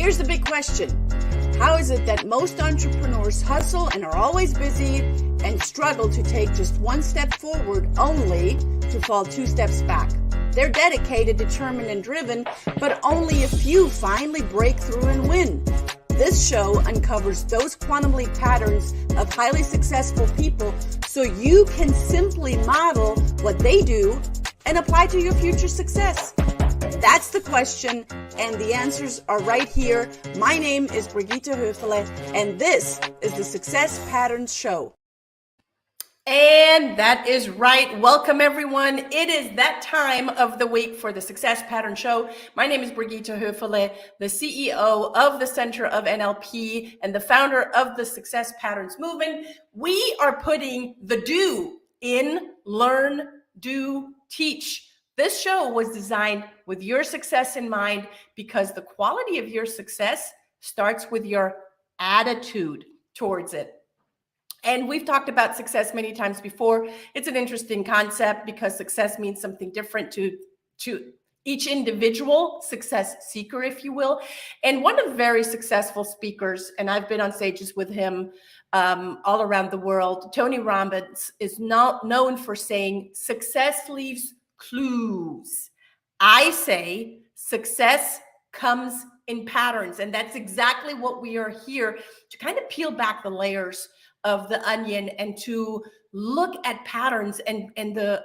Here's the big question. How is it that most entrepreneurs hustle and are always busy and struggle to take just one step forward only to fall two steps back? They're dedicated, determined, and driven, but only a few finally break through and win. This show uncovers those quantum leap patterns of highly successful people so you can simply model what they do and apply to your future success. That's the question, and the answers are right here. My name is Brigitte Höfele, and this is the Success Patterns Show. And that is right. Welcome, everyone. It is that time of the week for the Success Pattern Show. My name is Brigitte Höfele, the CEO of the Center of NLP and the founder of the Success Patterns Movement. We are putting the do in learn, do, teach. This show was designed with your success in mind because the quality of your success starts with your attitude towards it. And we've talked about success many times before. It's an interesting concept because success means something different to each individual success seeker, if you will. And one of the very successful speakers, and I've been on stages with him all around the world, Tony Robbins, is not known for saying success leaves clues. I say success comes in patterns. And that's exactly what we are here to kind of peel back the layers of the onion and to look at patterns and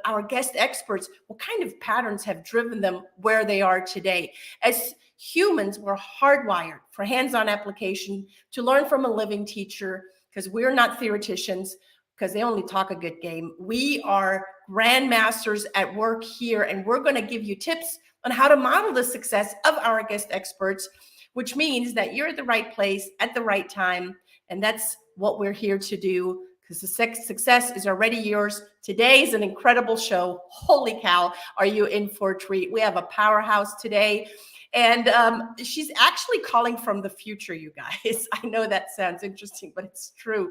our guest experts, what kind of patterns have driven them where they are today. As humans, we're hardwired for hands-on application to learn from a living teacher because we're not theoreticians, because they only talk a good game. We are grandmasters at work here, and we're going to give you tips on how to model the success of our guest experts, which means that you're at the right place at the right time. And that's what we're here to do, because the success is already yours. Today is an incredible show. Holy cow, are you in for a treat? We have a powerhouse today. And she's actually calling from the future, you guys. I know that sounds interesting, but it's true.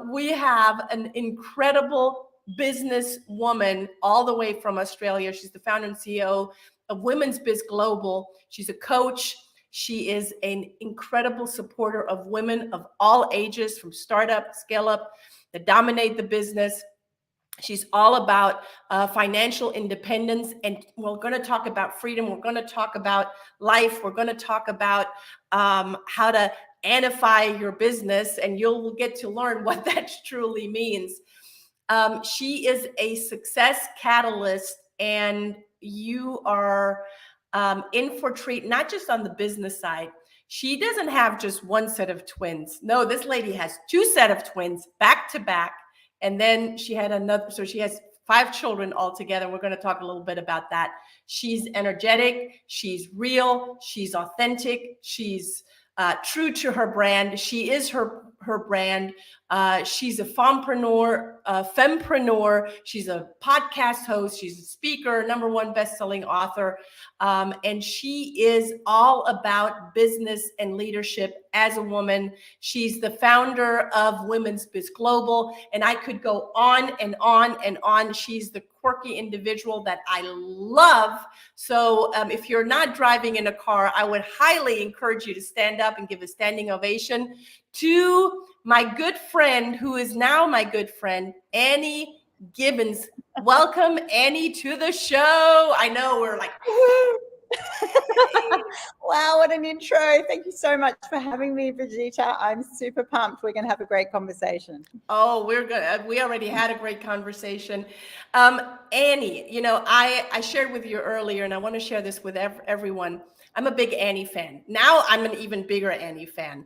We have an incredible businesswoman all the way from Australia. She's the founder and CEO of Women's Biz Global. She's a coach. She is an incredible supporter of women of all ages, from startup, scale up, that dominate the business. She's all about financial independence. And we're going to talk about freedom. We're going to talk about life. We're going to talk about how to Annify your business, and you'll get to learn what that truly means. She is a success catalyst, and you are in for a treat, not just on the business side. She doesn't have just one set of twins. No, this lady has two set of twins back to back. And then she had another, so she has 5 children altogether. We're going to talk a little bit about that. She's energetic. She's real. She's authentic. She's true to her brand. She is her brand. She's a Fempreneur. She's a podcast host. She's a speaker, #1 best-selling author. And she is all about business and leadership as a woman. She's the founder of Women's Biz Global. And I could go on and on and on. She's the quirky individual that I love. So if you're not driving in a car, I would highly encourage you to stand up and give a standing ovation to my good friend, who is now my good friend, Annie Gibbins. Welcome, Annie, to the show. I know we're like, wow, what an intro. Thank you so much for having me, Brigitte. I'm super pumped. We're going to have a great conversation. Oh, we're good. We already had a great conversation. Annie, you know, I shared with you earlier, and I want to share this with everyone. I'm a big Annie fan. Now I'm an even bigger Annie fan.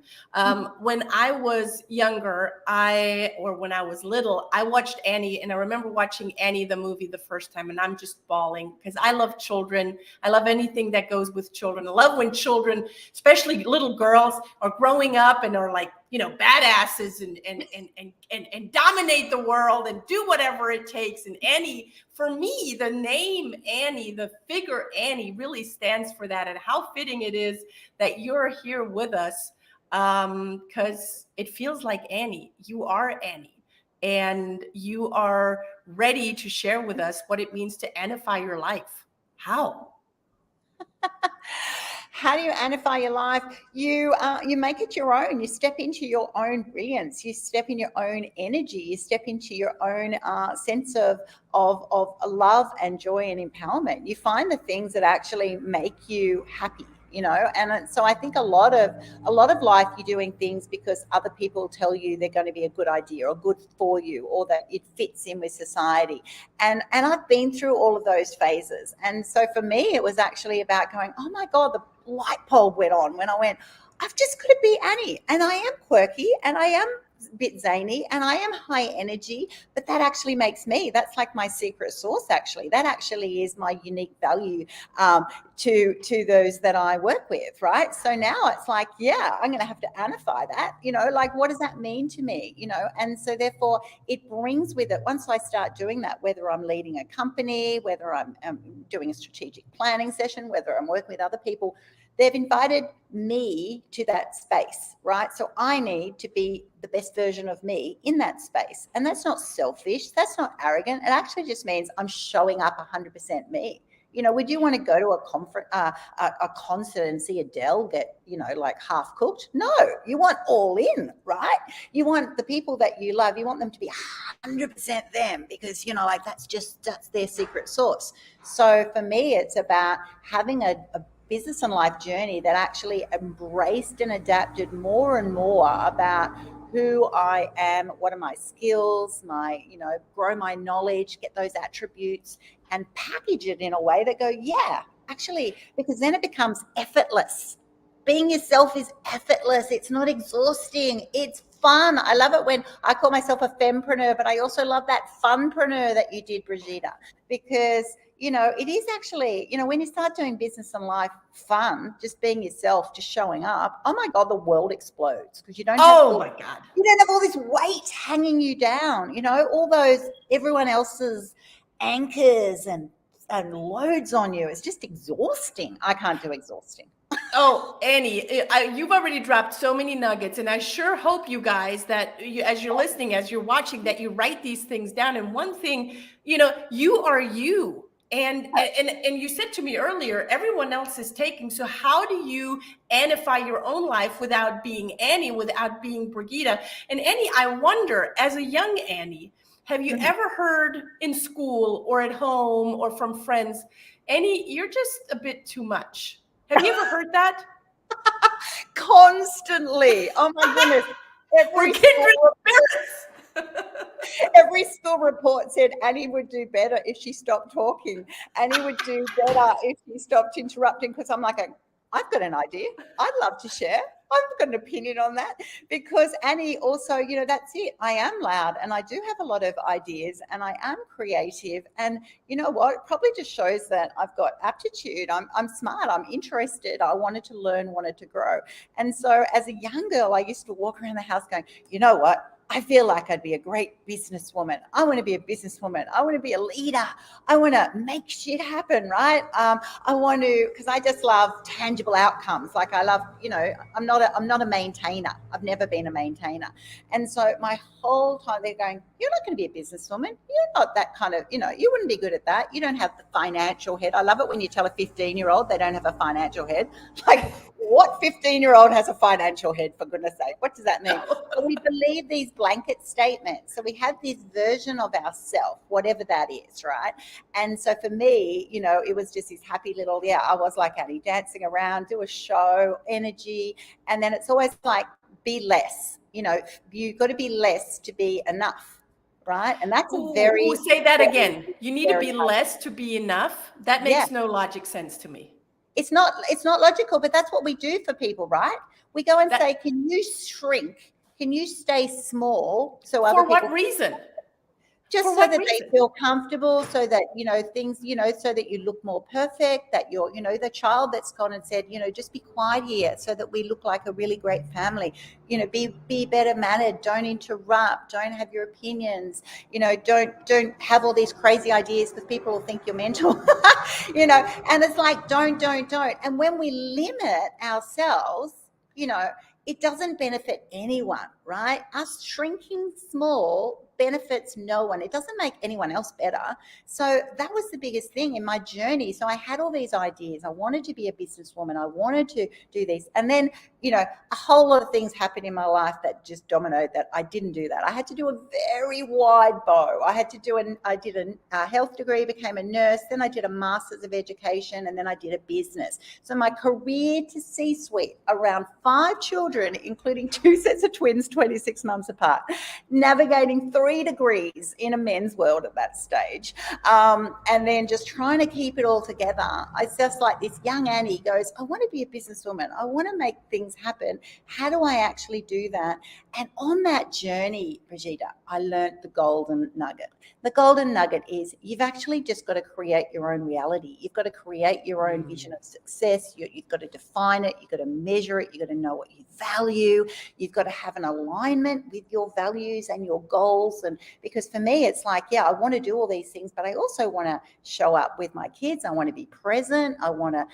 When I was younger, when I was little, I watched Annie, and I remember watching Annie, the movie, the first time, and I'm just bawling because I love children. I love anything that goes with children. I love when children, especially little girls, are growing up and are like, you know, badasses and dominate the world and do whatever it takes. And Annie, for me, the name Annie, the figure Annie really stands for that. And how fitting it is that you're here with us, because it feels like Annie. You are Annie, and you are ready to share with us what it means to Annify your life. How? How do you amplify your life? You make it your own. You step into your own brilliance. You step in your own energy. You step into your own sense of love and joy and empowerment. You find the things that actually make you happy. And so I think a lot of life, you're doing things because other people tell you they're going to be a good idea or good for you, or that it fits in with society. And I've been through all of those phases. And so for me, it was actually about going, oh my God, the light bulb went on when I went, I've just got to be Annie. And I am quirky, and I am a bit zany, and I am high energy, but that actually makes me, that's like my secret sauce. Actually, that actually is my unique value to those that I work with, right? So now it's like, yeah, I'm going to have to amplify that, like, what does that mean to me, and so therefore it brings with it, once I start doing that, whether I'm leading a company, whether I'm doing a strategic planning session, whether I'm working with other people, they've invited me to that space, right? So I need to be the best version of me in that space. And that's not selfish. That's not arrogant. It actually just means I'm showing up 100% me. Would you want to go to a conference, a concert and see Adele get, like half cooked? No, you want all in, right? You want the people that you love, you want them to be 100% them, because, like that's their secret sauce. So for me, it's about having a business and life journey that actually embraced and adapted more and more about who I am, what are my skills, grow my knowledge, get those attributes and package it in a way that go, yeah, actually, because then it becomes effortless. Being yourself is effortless. It's not exhausting. It's fun. I love it when I call myself a fempreneur, but I also love that funpreneur that you did, Brigitte, because it is actually, when you start doing business and life fun, just being yourself, just showing up, oh my God, the world explodes, because you don't have you don't have all this weight hanging you down, all those everyone else's anchors and loads on you. It's just exhausting. I can't do exhausting. Oh, Annie, you've already dropped so many nuggets, and I sure hope you guys that as you're listening, as you're watching, that you write these things down. And one thing, you are you. And you said to me earlier, everyone else is taking. So how do you amplify your own life without being Annie, without being Brigitte? And Annie, I wonder, as a young Annie, have you ever heard in school or at home or from friends, Annie, you're just a bit too much? Have you ever heard that? Constantly. Oh my goodness. Every school report said Annie would do better if she stopped talking. Annie would do better if she stopped interrupting, because I'm like, I've got an idea. I'd love to share. I've got an opinion on that, because Annie also, that's it. I am loud, and I do have a lot of ideas, and I am creative. And you know what? It probably just shows that I've got aptitude. I'm smart. I'm interested. I wanted to learn, wanted to grow. And so as a young girl, I used to walk around the house going, you know what? I feel like I'd be a great businesswoman. I want to be a businesswoman. I want to be a leader. I want to make shit happen, right? I want to, because I just love tangible outcomes. Like I love, I'm not a maintainer. I've never been a maintainer. And so my whole time they're going, you're not going to be a businesswoman. You're not that kind of, you wouldn't be good at that. You don't have the financial head. I love it when you tell a 15-year-old they don't have a financial head. Like, what 15-year-old has a financial head, for goodness sake? What does that mean? But we believe these blanket statements. So we have this version of ourselves, whatever that is, right? And so for me, it was just this happy little, I was like Annie, dancing around, do a show, energy. And then it's always like, be less. You've got to be less to be enough. Right. And that's say that again. You need to be less to be enough. That makes no logic sense to me. It's not logical, but that's what we do for people, right? We go and say, can you shrink? Can you stay small? So other people, for what reason? Just so that they feel comfortable, so that, things, so that you look more perfect, that you're, the child that's gone and said, just be quiet here so that we look like a really great family, be better mannered, don't interrupt, don't have your opinions, don't have all these crazy ideas because people will think you're mental, and it's like, don't. And when we limit ourselves, it doesn't benefit anyone. right? Us shrinking small benefits no one. It doesn't make anyone else better. So that was the biggest thing in my journey. So I had all these ideas. I wanted to be a businesswoman. I wanted to do this. And then, a whole lot of things happened in my life that just dominoed that I didn't do that. I had to do a very wide bow. I did a health degree, became a nurse, then I did a master's of education, and then I did a business. So my career to C-suite, around 5 children, including 2 sets of twins, 26 months apart, navigating 3 degrees in a men's world at that stage. And then just trying to keep it all together. It's just like this young Annie goes, I want to be a businesswoman. I want to make things happen. How do I actually do that? And on that journey, Brigitte, I learned the golden nugget. The golden nugget is you've actually just got to create your own reality. You've got to create your own vision of success. You've got to define it. You've got to measure it. You've got to know what you value. You've got to have an alignment with your values and your goals. And because for me, it's like, yeah, I want to do all these things, but I also want to show up with my kids. I want to be present. I want to,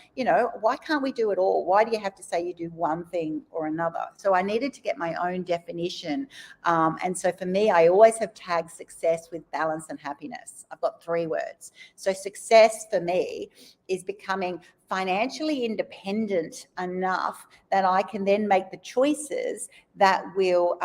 why can't we do it all? Why do you have to say you do one thing or another? So I needed to get my own definition. And so for me, I always have tagged success with balance and happiness. I've got 3 words. So success for me is becoming financially independent enough that I can then make the choices that will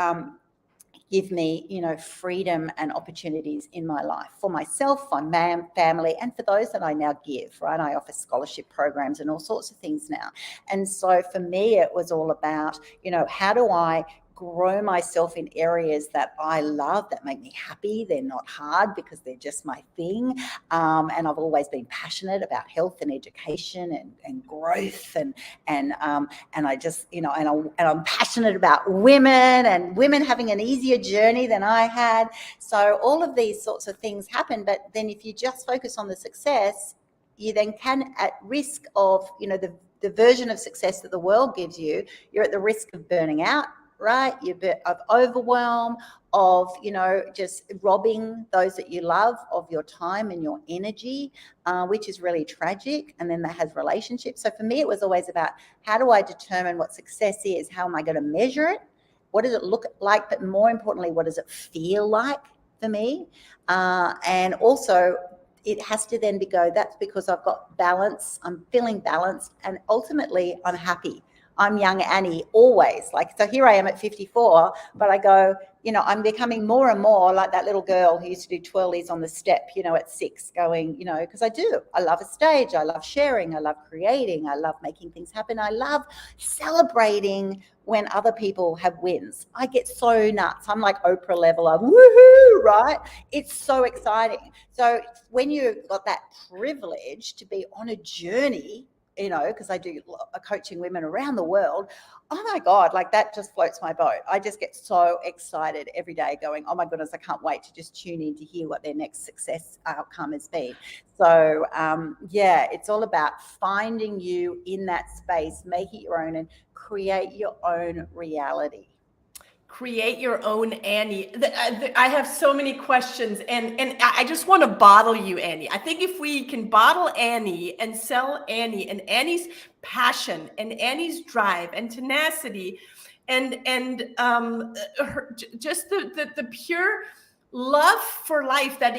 give me, freedom and opportunities in my life for myself, for my family, and for those that I now give, right? I offer scholarship programs and all sorts of things now. And so for me, it was all about, how do I grow myself in areas that I love, that make me happy. They're not hard because they're just my thing. And I've always been passionate about health and education and growth and I just, and I'm passionate about women and women having an easier journey than I had. So all of these sorts of things happen. But then if you just focus on the success, you then can, at risk of, the version of success that the world gives you, you're at the risk of burning out, right? You're a bit of overwhelm, of, just robbing those that you love of your time and your energy, which is really tragic. And then that has relationships. So for me, it was always about, how do I determine what success is? How am I going to measure it? What does it look like? But more importantly, what does it feel like for me? And also, it has to then that's because I've got balance, I'm feeling balanced, and ultimately I'm happy. I'm young Annie always. So here I am at 54, but I go, I'm becoming more and more like that little girl who used to do twirlies on the step, at 6, going, because I do. I love a stage. I love sharing. I love creating. I love making things happen. I love celebrating when other people have wins. I get so nuts. I'm like Oprah level of woohoo, right? It's so exciting. So when you've got that privilege to be on a journey, because I do coaching women around the world. Oh my God, that just floats my boat. I just get so excited every day going, oh my goodness, I can't wait to just tune in to hear what their next success outcome has been. So it's all about finding you in that space, make it your own and create your own reality. Create your own Annie. I have so many questions, and I just want to bottle you, Annie. I think if we can bottle Annie and sell Annie and Annie's passion and Annie's drive and tenacity and just the pure love for life that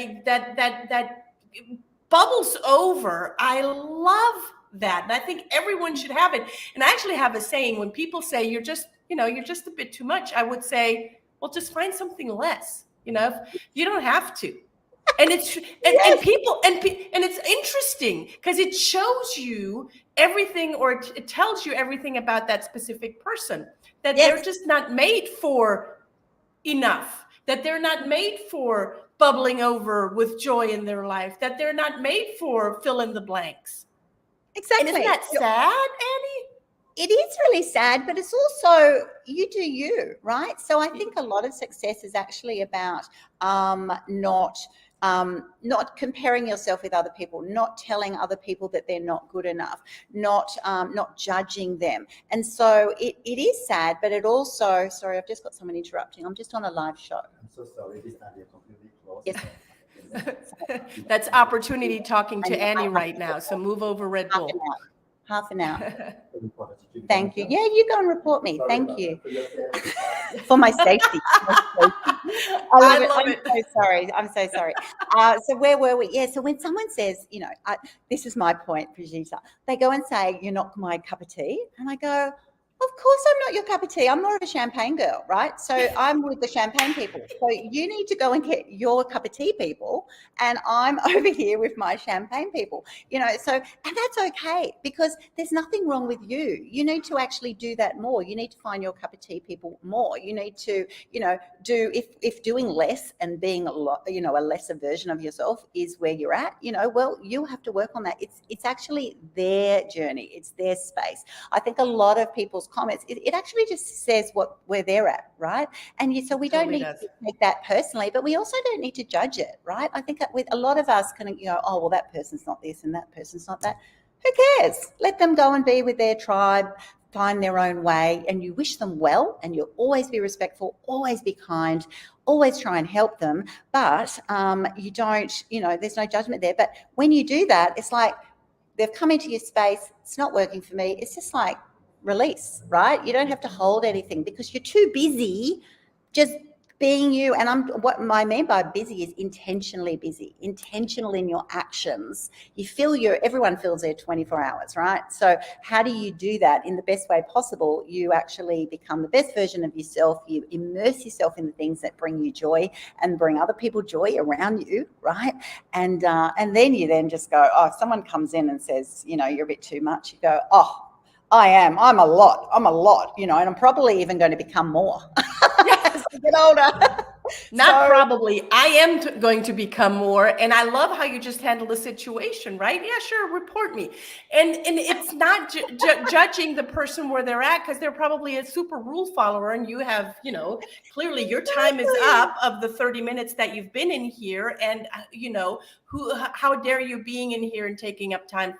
bubbles over. I love that. And I think everyone should have it. And I actually have a saying, when people say you're just a bit too much, I would say, well, just find something less. You don't have to. And it's and people and it's interesting because it shows you everything, or it tells you everything about that specific person, that they're just not made for enough, that they're not made for bubbling over with joy in their life, that they're not made for fill in the blanks. Exactly. And isn't that sad, Annie? It is really sad, but it's also you do you, right? So I think a lot of success is actually about not comparing yourself with other people, not telling other people that they're not good enough, not judging them. And so it is sad, but it also, sorry, I've just got someone interrupting. I'm just on a live show. I'm so sorry, this time you're completely closed. Yes. That's opportunity talking to Annie right now. So move over, Red Bull. Half an hour. Report it. Thank you. Yeah, you go and report me. Sorry Thank about you. that. For yourself. For my safety. I love it. I'm so sorry. I'm so sorry. So where were we? Yeah. So when someone says, this is my point, Brigitte, they go and say, you're not my cup of tea. And I go, of course I'm not your cup of tea. I'm more of a champagne girl, right? So I'm with the champagne people. So you need to go and get your cup of tea people. And I'm over here with my champagne people, and that's okay, because there's nothing wrong with you. You need to actually do that more. You need to find your cup of tea people more. You need to, do, if doing less and being a lesser version of yourself is where you're at, well, you have to work on that. It's actually their journey. It's their space. I think a lot of people's comments, it actually just says where they're at, right? And so we don't Totally need does. to take that personally, but we also don't need to judge it, right? I think that with a lot of us kind of go, oh, well, that person's not this and that person's not that. Who cares? Let them go and be with their tribe, find their own way, and you wish them well, and you'll always be respectful, always be kind, always try and help them. But you don't, there's no judgment there. But when you do that, it's like they've come into your space, it's not working for me. It's just like release, right? You don't have to hold anything because you're too busy just being you. And what I mean by busy is intentionally busy, intentional in your actions. Everyone feels their 24 hours, right? So how do you do that in the best way possible? You actually become the best version of yourself. You immerse yourself in the things that bring you joy and bring other people joy around you, right? And then you then just go, oh, if someone comes in and says, you're a bit too much, you go, oh, I'm a lot, and I'm probably even going to become more as I get older. Not probably. I am going to become more. And I love how you just handle the situation, right? Yeah, sure. Report me. And it's not judging the person where they're at, because they're probably a super rule follower. And you have, clearly your time is up of the 30 minutes that you've been in here. And, how dare you being in here and taking up time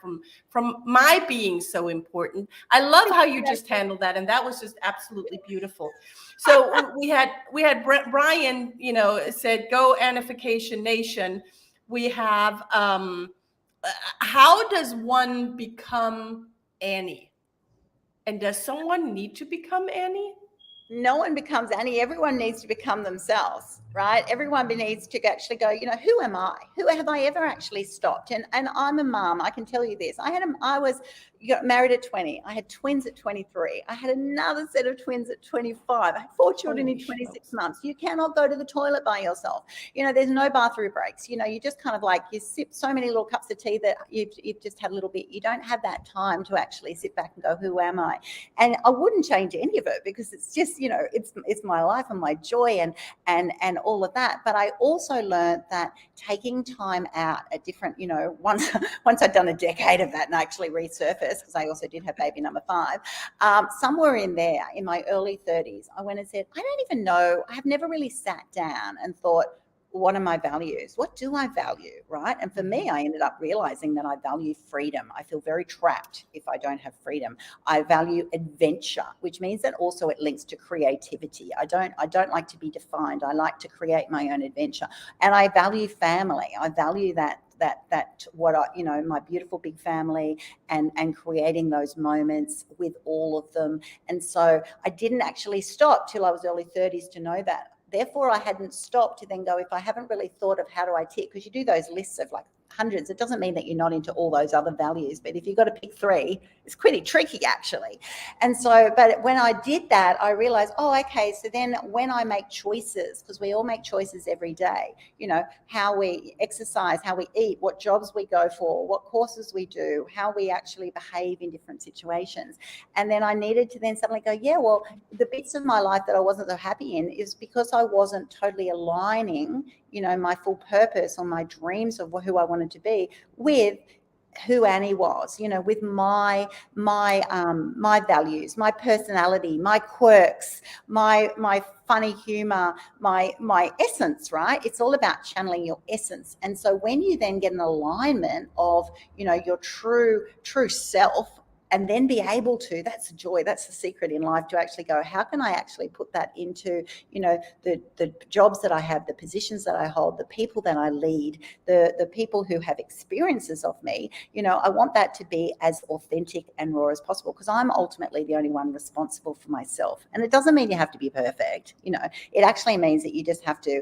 from my being so important. I love how you just handled that. And that was just absolutely beautiful. So we had Brian, said, go Anification Nation. We have, how does one become Annie? And does someone need to become Annie? No one becomes Annie. Everyone needs to become themselves, right? Everyone needs to actually go, who am I? Who have I ever actually stopped? And I'm a mom. I can tell you this. I was married at 20. I had twins at 23. I had another set of twins at 25. I had 4 children in 26 months. You cannot go to the toilet by yourself. There's no bathroom breaks. You just kind of you sip so many little cups of tea that you've just had a little bit. You don't have that time to actually sit back and go, who am I? And I wouldn't change any of it, because it's just, it's my life and my joy and all of that. But I also learned that taking time out at different, once I'd done a decade of that and actually resurfaced, because I also did have baby number 5, somewhere in there in my early 30s, I went and said, I don't even know, I have never really sat down and thought, what are my values? What do I value, right? And for me, I ended up realizing that I value freedom. I feel very trapped if I don't have freedom. I value adventure, which means that also it links to creativity. I don't like to be defined. I like to create my own adventure. And I value family. I value that my beautiful big family and creating those moments with all of them. And so I didn't actually stop till I was early 30s to know that. Therefore, I hadn't stopped to then go, if I haven't really thought of how do I tick, because you do those lists of hundreds, it doesn't mean that you're not into all those other values, but if you've got to pick 3, it's pretty tricky actually. And so, but when I did that, I realized, okay, so then when I make choices, because we all make choices every day, how we exercise, how we eat, what jobs we go for, what courses we do, how we actually behave in different situations. And then I needed to then suddenly go, yeah, well, the bits of my life that I wasn't so happy in is because I wasn't totally aligning, my full purpose or my dreams of who I wanted to be with who Annie was, with my values, my personality, my quirks, my funny humor, my essence, right? It's all about channeling your essence. And so when you then get an alignment of, your true self, and then be able to, that's the joy, that's the secret in life, to actually go, how can I actually put that into, the jobs that I have, the positions that I hold, the people that I lead, the people who have experiences of me, I want that to be as authentic and raw as possible, because I'm ultimately the only one responsible for myself. And it doesn't mean you have to be perfect. It actually means that you just have to,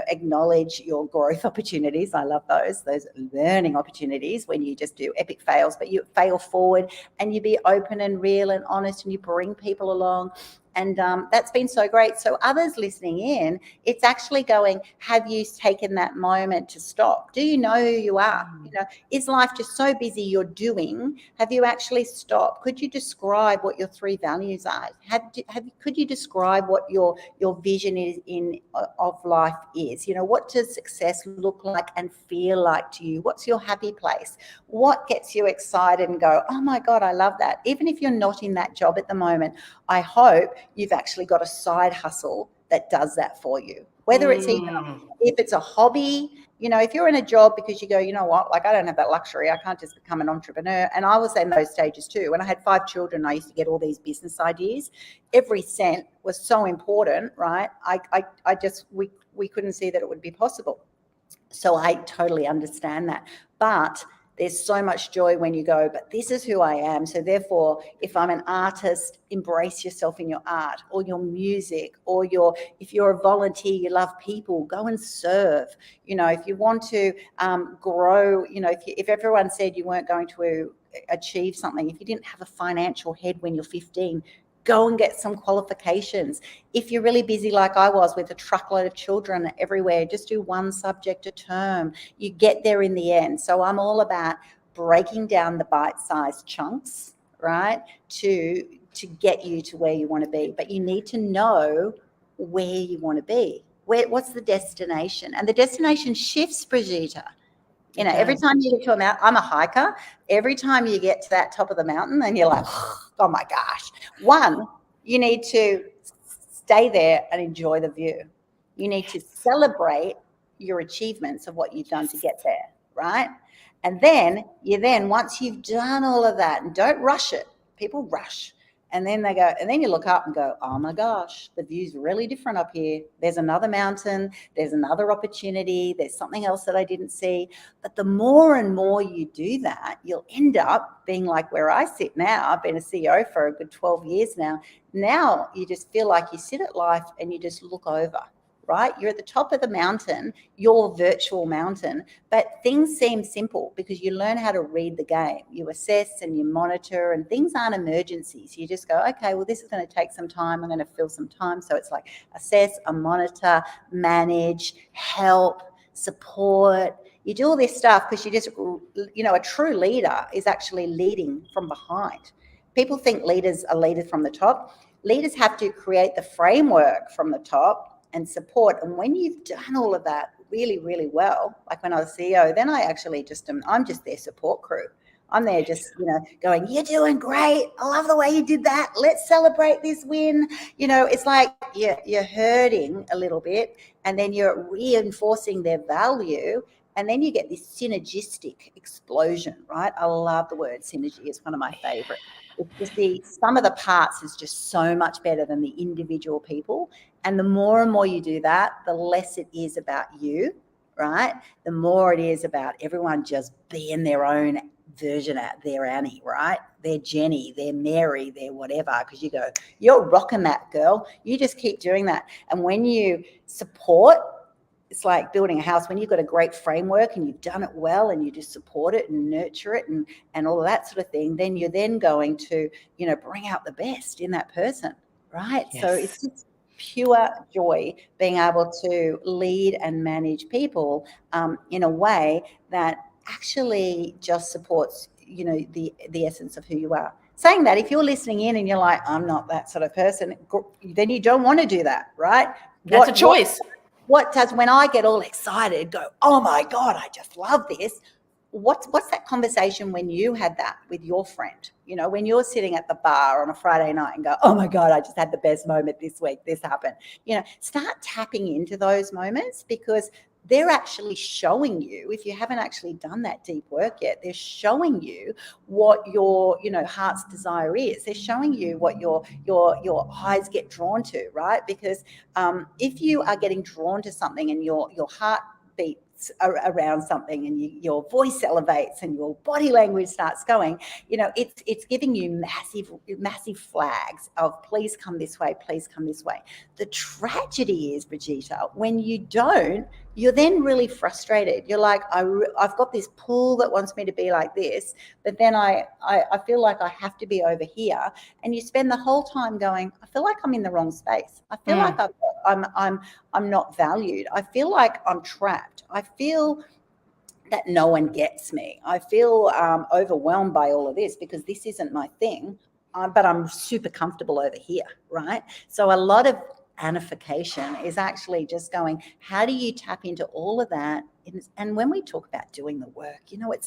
acknowledge your growth opportunities. I love those learning opportunities when you just do epic fails, but you fail forward and you be open and real and honest, and you bring people along. And that's been so great. So others listening in, it's actually going, have you taken that moment to stop? Do you know who you are? Is life just so busy you're doing? Have you actually stopped? Could you describe what your 3 values are? Could you describe what your vision is of life is? What does success look like and feel like to you? What's your happy place? What gets you excited and go, oh my God, I love that. Even if you're not in that job at the moment, I hope you've actually got a side hustle that does that for you. Whether it's even, if it's a hobby, if you're in a job because you go, you know what, like I don't have that luxury, I can't just become an entrepreneur. And I was in those stages too. When I had 5 children, I used to get all these business ideas. Every cent was so important, right? We couldn't see that it would be possible. So I totally understand that. But there's so much joy when you go, but this is who I am. So therefore, if I'm an artist, embrace yourself in your art or your music, or if you're a volunteer, you love people, go and serve. If you want to grow, if everyone said you weren't going to achieve something, if you didn't have a financial head when you're 15, go and get some qualifications. If you're really busy like I was with a truckload of children everywhere, just do 1 subject a term. You get there in the end. So I'm all about breaking down the bite-sized chunks, right, to get you to where you want to be. But you need to know where you want to be. What's the destination? And the destination shifts, Brigitte. Every time you get to a mountain, I'm a hiker. Every time you get to that top of the mountain, and you're like, oh my gosh. 1, you need to stay there and enjoy the view. You need to celebrate your achievements of what you've done to get there, right? And then once you've done all of that, and don't rush it. People rush. And then they go, and then you look up and go, oh my gosh, the view's really different up here. There's another mountain, there's another opportunity, there's something else that I didn't see. But the more and more you do that, you'll end up being like where I sit now. I've been a CEO for a good 12 years now. Now you just feel like you sit at life and you just look over. Right? You're at the top of the mountain, your virtual mountain, but things seem simple because you learn how to read the game. You assess and you monitor, and things aren't emergencies. You just go, okay, well, this is going to take some time. I'm going to fill some time. So it's like assess, monitor, manage, help, support. You do all this stuff because you just, a true leader is actually leading from behind. People think leaders are leaders from the top. Leaders have to create the framework from the top and support. And when you've done all of that really, really well, like when I was CEO, then I actually I'm just their support crew. I'm there just, going, you're doing great. I love the way you did that. Let's celebrate this win. It's like you're hurting a little bit, and then you're reinforcing their value. And then you get this synergistic explosion, right? I love the word synergy. It's one of my favorite. It's just the sum of the parts is just so much better than the individual people. And the more and more you do that, the less it is about you, right? The more it is about everyone just being their own version out. Their Annie, right? Their Jenny, their Mary, their whatever. Because you go, you're rocking that, girl. You just keep doing that. And when you support, it's like building a house. When you've got a great framework and you've done it well and you just support it and nurture it and all of that sort of thing, then you're then going to, bring out the best in that person, right? Yes. So it's just pure joy being able to lead and manage people in a way that actually just supports, the essence of who you are. Saying that, if you're listening in and you're like, I'm not that sort of person, then you don't want to do that, right? That's a choice. What does, when I get all excited, go, oh my God, I just love this. What's that conversation when you had that with your friend? When you're sitting at the bar on a Friday night and go, oh my God, I just had the best moment this week. This happened. Start tapping into those moments, because they're actually showing you, if you haven't actually done that deep work yet, they're showing you what your, heart's desire is. They're showing you what your eyes get drawn to, right? Because if you are getting drawn to something and your heart beats around something and your voice elevates and your body language starts going, it's giving you massive flags of please come this way, please come this way. The tragedy is, Brigitte, when you don't, you're then really frustrated. You're like, I've got this pull that wants me to be like this, but then I feel like I have to be over here. And you spend the whole time going, I feel like I'm in the wrong space. I feel like I'm not valued. I feel like I'm trapped. I feel that no one gets me. I feel overwhelmed by all of this because this isn't my thing, but I'm super comfortable over here, right? So a lot of anification is actually just going, how do you tap into all of that? And when we talk about doing the work,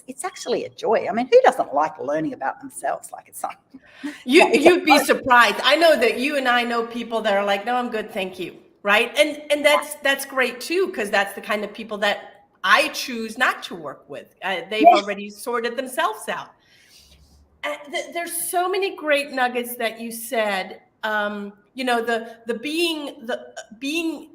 it's actually a joy. I mean, who doesn't like learning about themselves? Like it's something. You'd be surprised. I know that you and I know people that are like, no, I'm good, thank you. Right. And that's great too, because that's the kind of people that I choose not to work with. They've already sorted themselves out. There's so many great nuggets that you said. The being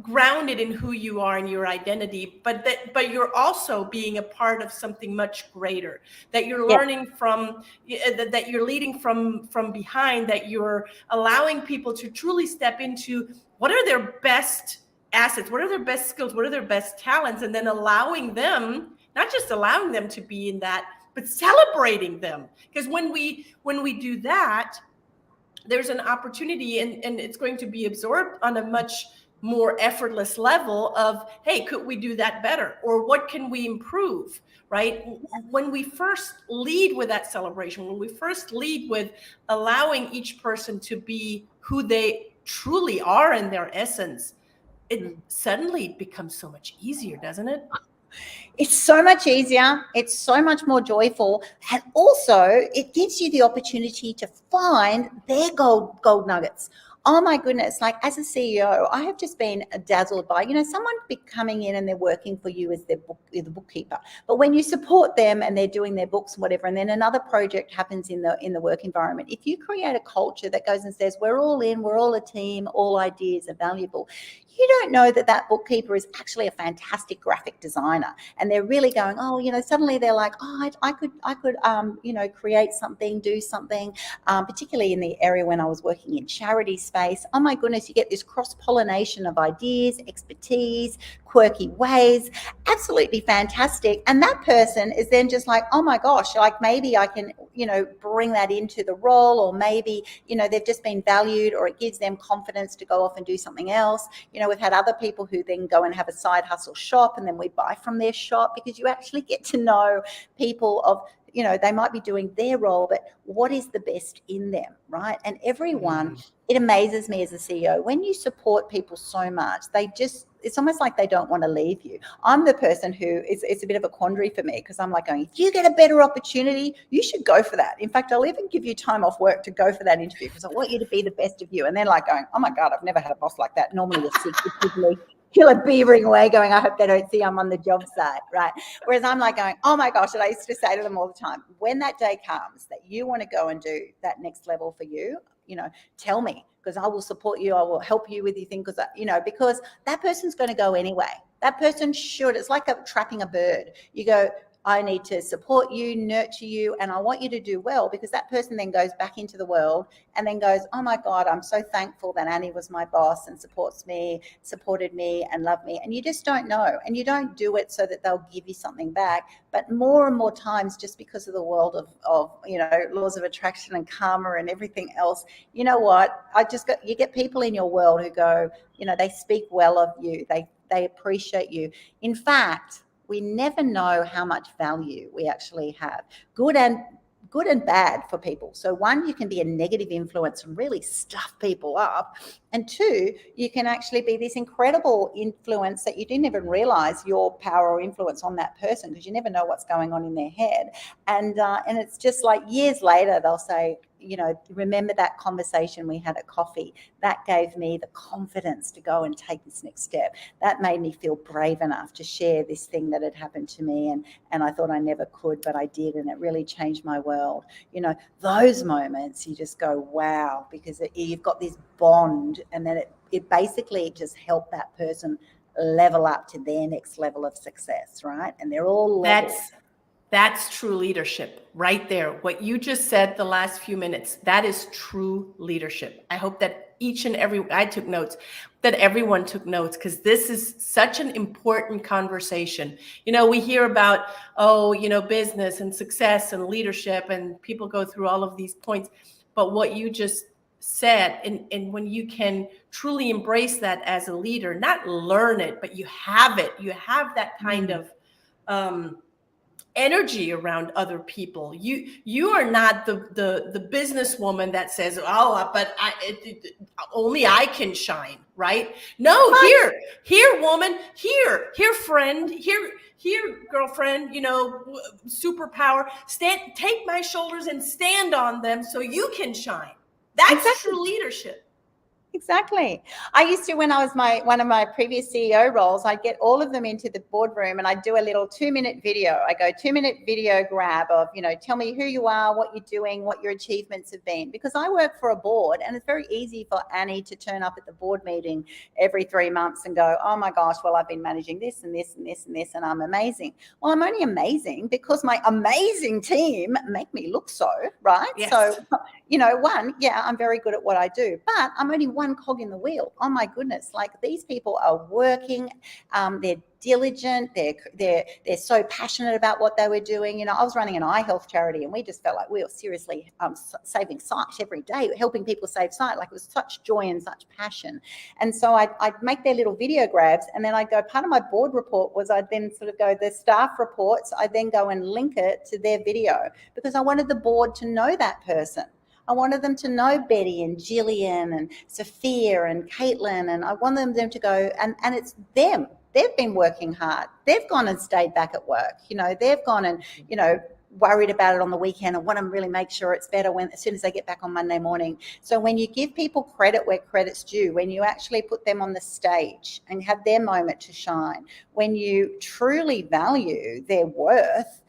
grounded in who you are and your identity, but you're also being a part of something much greater, that you're learning from, that you're leading from behind, that you're allowing people to truly step into what are their best assets, what are their best skills, what are their best talents, and then allowing them, not just allowing them to be in that, but celebrating them. Because when we do that, there's an opportunity and it's going to be absorbed on a much more effortless level of, hey, could we do that better? Or what can we improve, right? When we first lead with that celebration, when we first lead with allowing each person to be who they truly are in their essence, it suddenly becomes so much easier, doesn't it? It's so much easier. It's so much more joyful. And also it gives you the opportunity to find their gold nuggets. Oh my goodness. Like as a CEO, I have just been dazzled by, someone be coming in and they're working for you as the bookkeeper. But when you support them and they're doing their books and whatever, and then another project happens in the work environment, if you create a culture that goes and says, we're all in, we're all a team, all ideas are valuable, you don't know that bookkeeper is actually a fantastic graphic designer. And they're really going, suddenly they're like, I could create something, do something, particularly in the area when I was working in charity space. Oh my goodness, you get this cross-pollination of ideas, expertise, quirky ways, absolutely fantastic. And that person is then just like, oh my gosh, like maybe I can, bring that into the role, or maybe, they've just been valued, or it gives them confidence to go off and do something else. We've had other people who then go and have a side hustle shop, and then we buy from their shop, because you actually get to know people of, they might be doing their role, but what is the best in them, right? And everyone, it amazes me as a CEO, when you support people so much, it's almost like they don't want to leave you. I'm the person who it's a bit of a quandary for me, because I'm like going, if you get a better opportunity, you should go for that. In fact, I'll even give you time off work to go for that interview, because I want you to be the best of you. And they're like going, oh my God, I've never had a boss like that. Normally you're secretively killer beavering away going, I hope they don't see I'm on the job site, right? Whereas I'm like going, oh my gosh, and I used to say to them all the time, when that day comes that you want to go and do that next level for you, tell me, because I will support you. I will help you with your thing, because that person's going to go anyway. That person should. It's like trapping a bird. You go, I need to support you, nurture you, and I want you to do well, because that person then goes back into the world and then goes, oh my God, I'm so thankful that Annie was my boss and supported me and loved me. And you just don't know. And you don't do it so that they'll give you something back. But more and more times, just because of the world of laws of attraction and karma and everything else, you know what? You get people in your world who go, they speak well of you. They appreciate you. In fact, we never know how much value we actually have, good and bad for people. So one, you can be a negative influence and really stuff people up. And two, you can actually be this incredible influence that you didn't even realize your power or influence on that person, because you never know what's going on in their head. And it's just like years later, they'll say, remember that conversation we had at coffee. That gave me the confidence to go and take this next step. That made me feel brave enough to share this thing that had happened to me, and I thought I never could, but I did, and it really changed my world. Those moments you just go, wow, because you've got this bond, and then it basically just helped that person level up to their next level of success, right? And they're all levels. That's true leadership right there. What you just said the last few minutes, that is true leadership. I hope that I took notes, that everyone took notes, because this is such an important conversation. We hear about, business and success and leadership, and people go through all of these points. But what you just said, and when you can truly embrace that as a leader, not learn it, but you have it, you have that kind of energy around other people. You are not the businesswoman that says, but only I can shine, right? No, here woman, here friend, here girlfriend, superpower, take my shoulders and stand on them so you can shine. That's exactly. True leadership. Exactly. I used to, when I was one of my previous CEO roles, I'd get all of them into the boardroom and I'd do a little 2-minute video. I go 2-minute video grab of, tell me who you are, what you're doing, what your achievements have been. Because I work for a board, and it's very easy for Annie to turn up at the board meeting every 3 months and go, oh my gosh, well, I've been managing this and this and this and this, and I'm amazing. Well, I'm only amazing because my amazing team make me look so, right? Yes. So, I'm very good at what I do, but I'm only one cog in the wheel. Oh my goodness. Like, these people are working, they're diligent, they're so passionate about what they were doing. I was running an eye health charity, and we just felt like we were seriously saving sight every day, helping people save sight. Like, it was such joy and such passion. And so I'd make their little video grabs, and then I'd go, part of my board report was I'd then sort of go, the staff reports, I'd then go and link it to their video, because I wanted the board to know that person. I wanted them to know Betty and Jillian and Sophia and Caitlin, and I wanted them to go, and it's them. They've been working hard. They've gone and stayed back at work. They've gone and, worried about it on the weekend and want to really make sure it's better as soon as they get back on Monday morning. So when you give people credit where credit's due, when you actually put them on the stage and have their moment to shine, when you truly value their worth,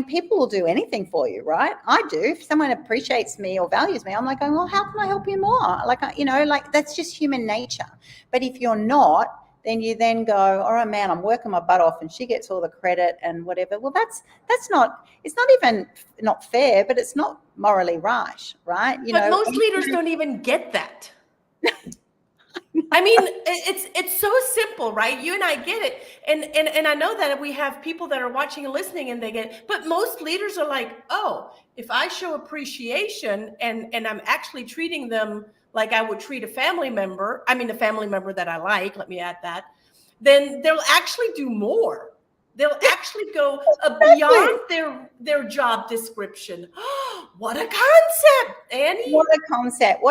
people will do anything for you, right? I do. If someone appreciates me or values me, I'm like, well, how can I help you more? That's just human nature. But if you're not, then you then go, all right, man, I'm working my butt off and she gets all the credit and whatever. Well, it's not even not fair, but it's not morally right? But most leaders don't even get that. It's so simple, right? You and I get it. And I know that we have people that are watching and listening and they get it. But most leaders are like, oh, if I show appreciation and I'm actually treating them like I would treat a family member that I like, let me add that, then they'll actually do more. They'll actually go beyond their job description. What a concept, Annie. What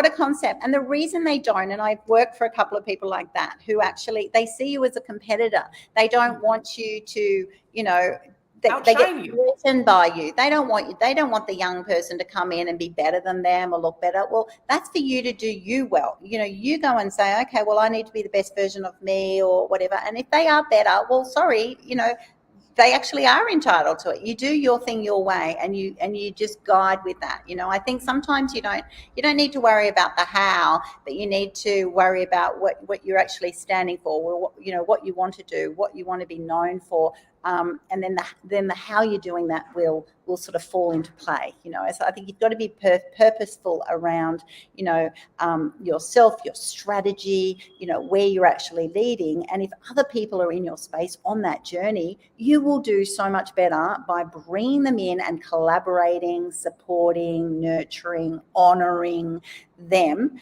a concept. And the reason they don't, and I've worked for a couple of people like that, who actually, they see you as a competitor. They don't want you to, they get threatened by you. They don't want the young person to come in and be better than them or look better. Well, that's for you to do you well. You go and say, okay, well, I need to be the best version of me or whatever. And if they are better, well, sorry, they actually are entitled to it. You do your thing your way, and you just guide with that. I think sometimes you don't need to worry about the how, but you need to worry about what you're actually standing for, what you want to do, what you want to be known for. And then the how you're doing that will sort of fall into play, So I think you've got to be purposeful around, yourself, your strategy, where you're actually leading. And if other people are in your space on that journey, you will do so much better by bringing them in and collaborating, supporting, nurturing, honoring them,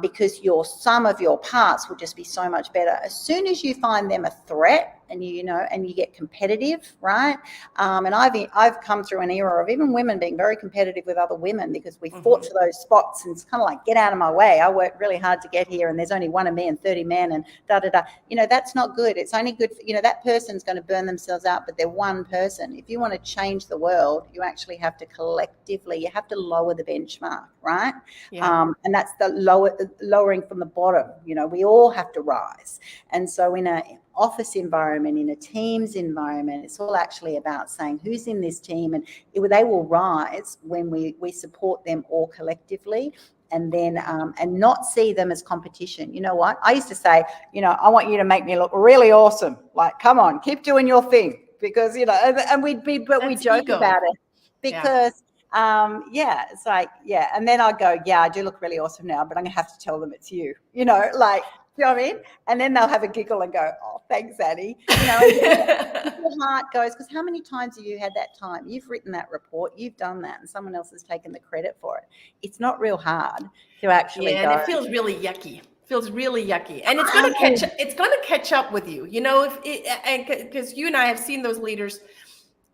because your sum of your parts will just be so much better. As soon as you find them a threat, and you get competitive, right? And I've come through an era of even women being very competitive with other women because we fought for those spots, and it's kind of like, get out of my way. I worked really hard to get here, and there's only one of me and 30 men, and da-da-da. That's not good. It's only good for, that person's going to burn themselves out, but they're one person. If you want to change the world, you actually have to collectively, you have to lower the benchmark, right? Yeah. And that's the lowering from the bottom. We all have to rise. And so in an office environment, in a team's environment, it's all actually about saying who's in this team, and they will rise when we support them all collectively. And then and not see them as competition. You know what? I used to say, I want you to make me look really awesome. Like, come on, keep doing your thing, because and we joke ego. about it because it's like, and then I go, I do look really awesome now, but I'm gonna have to tell them it's you. Like, you know what I mean? And then they'll have a giggle and go, oh, thanks, Annie. And your heart goes, because how many times have you had that time? You've written that report, you've done that, and someone else has taken the credit for it. It's not real hard to actually go. And it feels really yucky. And it's going to catch up with you, because you and I have seen those leaders,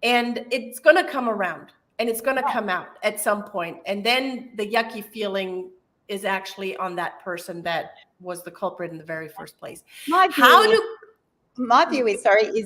and it's going to come around, and it's going to come out at some point. And then the yucky feeling is actually on that person that was the culprit in the very first place. My view is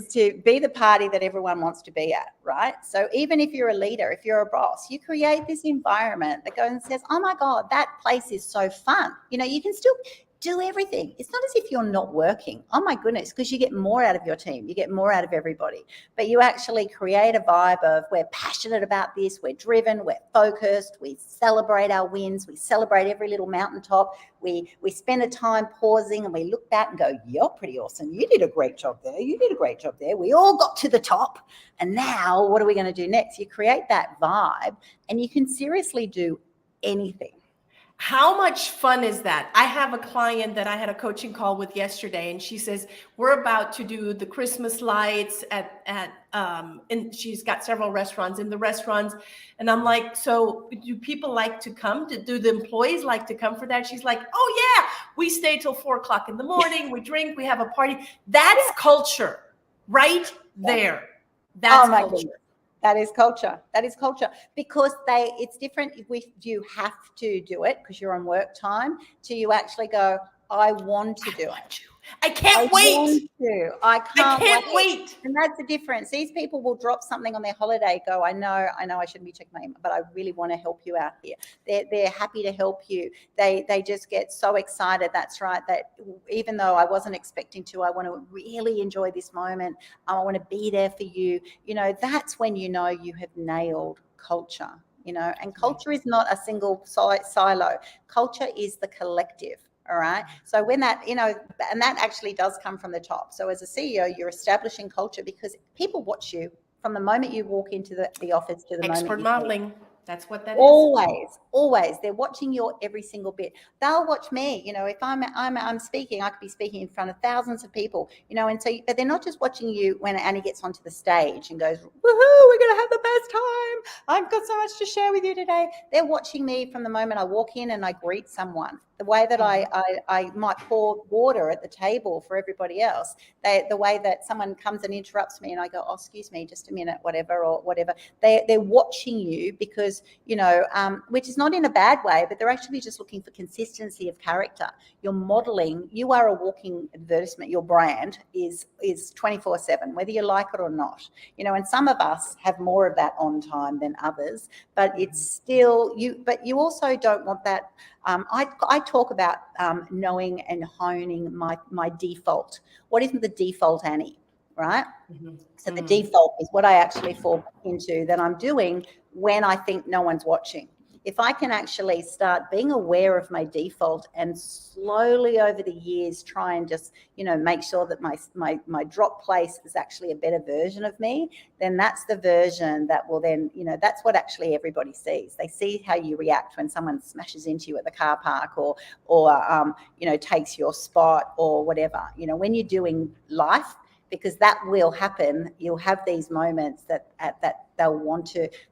to be the party that everyone wants to be at, right? So even if you're a leader, if you're a boss, you create this environment that goes and says, oh my God, that place is so fun. You can still do everything. It's not as if you're not working. Oh my goodness, because you get more out of your team. You get more out of everybody. But you actually create a vibe of, we're passionate about this, we're driven, we're focused, we celebrate our wins, we celebrate every little mountaintop. We spend a time pausing and we look back and go, you're pretty awesome. You did a great job there. You did a great job there. We all got to the top. And now what are we going to do next? You create that vibe, and you can seriously do anything. How much fun is that? I have a client that I had a coaching call with yesterday, and she says, we're about to do the Christmas lights and she's got several restaurants in the restaurants. And I'm like, so do people like to come? Do the employees like to come for that? She's like, oh yeah, we stay till 4:00 in the morning. We drink, we have a party. That's culture right there. That's culture. Goodness. That is culture. Because it's different if you have to do it because you're on work time, to you actually go, I want to do it. I can't wait. I can't wait. And that's the difference. These people will drop something on their holiday, go, I know I shouldn't be checking my email, but I really want to help you out here. They're happy to help you. They just get so excited. That's right. That even though I wasn't expecting to, I want to really enjoy this moment. I want to be there for you. That's when you have nailed culture. And culture is not a single silo. Culture is the collective. All right. So when that, and that actually does come from the top. So as a CEO, you're establishing culture because people watch you from the moment you walk into the office to the moment. Expert modeling. That's what that is. Always. They're watching your every single bit. They'll watch me. If I'm speaking, I could be speaking in front of thousands of people, and so, but they're not just watching you when Annie gets onto the stage and goes, woohoo, we're going to have the best time. I've got so much to share with you today. They're watching me from the moment I walk in and I greet someone. The way that I might pour water at the table for everybody else, the way that someone comes and interrupts me and I go, oh, excuse me, just a minute, whatever. They're watching you because, which is not in a bad way, but they're actually just looking for consistency of character. You're modeling, you are a walking advertisement. Your brand is 24/7, whether you like it or not. And some of us have more of that on time than others, but it's still you. But you also don't want that. I talk about knowing and honing my default. What is the default, Annie? Right? Mm-hmm. So the default is what I actually fall into that I'm doing when I think no one's watching. If I can actually start being aware of my default and slowly over the years try and just, make sure that my drop place is actually a better version of me, then that's the version that will then, that's what actually everybody sees. They see how you react when someone smashes into you at the car park or takes your spot or whatever, when you're doing life, because that will happen. You'll have these moments that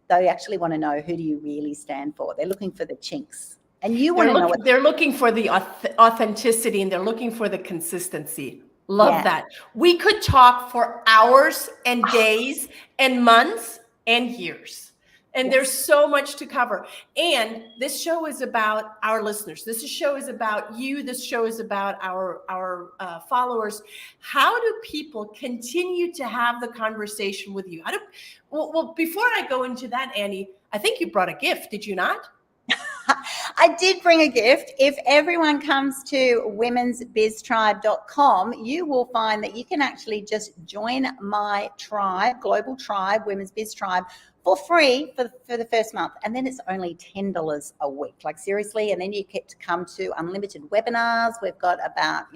they actually want to know, who do you really stand for? They're looking for the chinks And you want to know what they're looking for the authenticity, and they're looking for the consistency. Love that. We could talk for hours and days and months and years. And there's so much to cover. And this show is about our listeners. This show is about you. This show is about our followers. How do people continue to have the conversation with you? Well, before I go into that, Annie, I think you brought a gift, did you not? I did bring a gift. If everyone comes to womensbiztribe.com, you will find that you can actually just join my tribe, global tribe, Women's Biz Tribe, for free for the first month. And then it's only $10 a week, like seriously. And then you get to come to unlimited webinars. We've got about,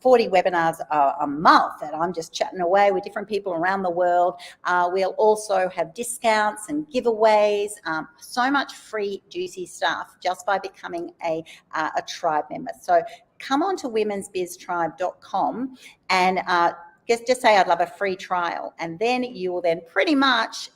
40 webinars a month that I'm just chatting away with different people around the world. We'll also have discounts and giveaways, so much free juicy stuff just by becoming a tribe member. So come on to womensbiztribe.com and just say I'd love a free trial, and then you will then pretty much,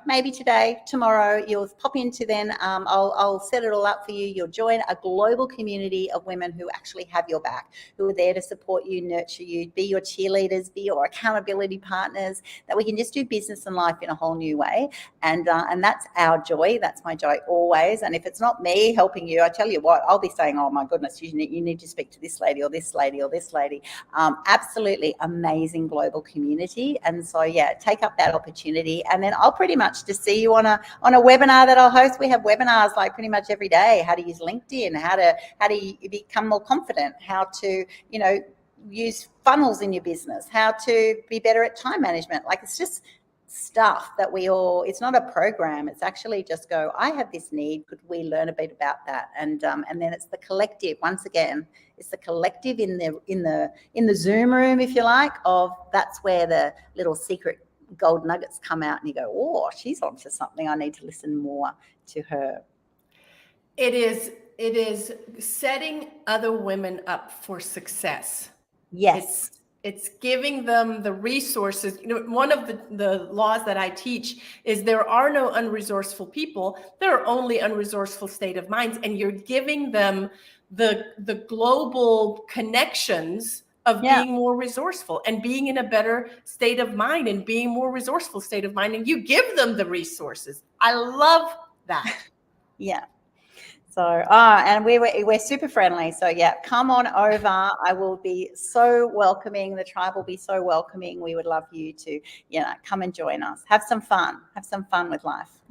maybe today, tomorrow, you'll pop into then, I'll set it all up for you. You'll join a global community of women who actually have your back, who are there to support you, nurture you, be your cheerleaders, be your accountability partners, that we can just do business and life in a whole new way. And that's our joy. That's my joy always. And if it's not me helping you, I tell you what, I'll be saying, oh my goodness, you need to speak to this lady or this lady or this lady. Absolutely amazing global community. And so take up that opportunity, and then I'll pretty much just see you on a webinar that I'll host. We have webinars like pretty much every day: how to use LinkedIn, how to become more confident, how to use funnels in your business, how to be better at time management. Like, it's just stuff that it's not a program. It's actually just go, I have this need, could we learn a bit about that? And then it's the collective. Once again, it's the collective in the Zoom room, if you like, of that's where the little secret gold nuggets come out, and you go, oh, she's onto something. I need to listen more to her. It is setting other women up for success. Yes. It's giving them the resources. One of the laws that I teach is there are no unresourceful people. There are only unresourceful state of minds. And you're giving them the global connections of being more resourceful and being in a better state of mind and being more resourceful state of mind. And you give them the resources. I love that. Yeah. So, and we're super friendly. So come on over. I will be so welcoming. The tribe will be so welcoming. We would love you to, come and join us. Have some fun with life.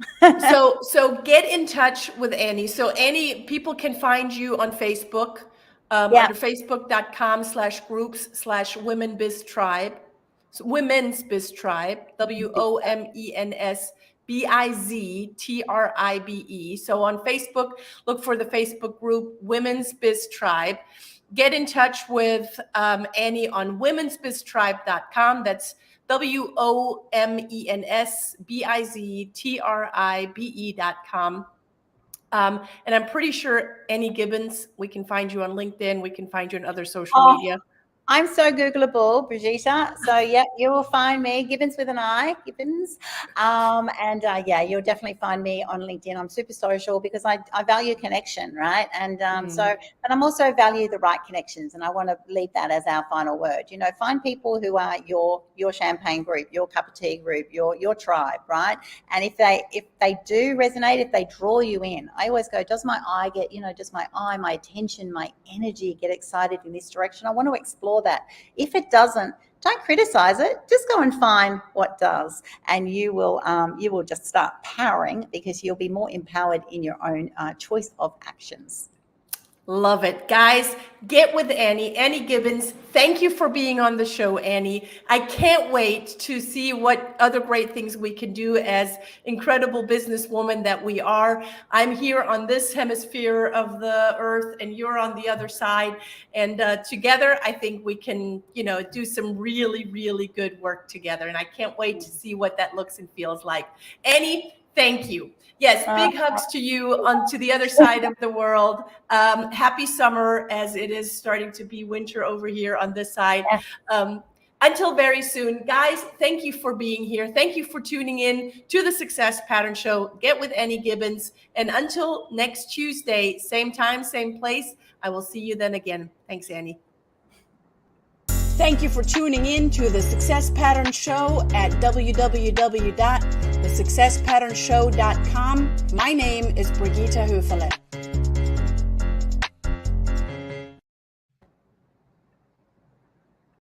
So get in touch with Annie. So Annie, people can find you on Facebook, under facebook.com/groups/womenbiztribe. So Women's Biz Tribe, WOMENSBIZTRIBE. So on Facebook, look for the Facebook group Women's Biz Tribe. Get in touch with Annie on womensbiztribe.com. That's WOMENSBIZTRIBE.com. And I'm pretty sure Annie Gibbins, we can find you on LinkedIn. We can find you on other social media. I'm so Googleable, Brigitte. So you will find me, Gibbins with an I, Gibbins. You'll definitely find me on LinkedIn. I'm super social because I value connection, right? And but I'm also value the right connections, and I want to leave that as our final word. Find people who are your champagne group, your cup of tea group, your tribe, right? And if they do resonate, if they draw you in, I always go, does my eye get, does my attention, my energy get excited in this direction? I want to explore that. If it doesn't, don't criticize it. Just go and find what does, and you will just start powering, because you'll be more empowered in your own choice of actions. Love it. Guys, get with Annie Gibbins. Thank you for being on the show, Annie. I can't wait to see what other great things we can do as incredible businesswoman that we are. I'm here on this hemisphere of the earth, and you're on the other side. And together, I think we can, do some really, really good work together. And I can't wait to see what that looks and feels like. Annie, thank you. Yes, big hugs to you to the other side of the world. Happy summer, as it is starting to be winter over here on this side. Until very soon, guys, thank you for being here. Thank you for tuning in to the Success Pattern Show. Get with Annie Gibbins. And until next Tuesday, same time, same place, I will see you then again. Thanks, Annie. Thank you for tuning in to the Success Pattern Show at www.thesuccesspatternshow.com. My name is Brigitte Höfele.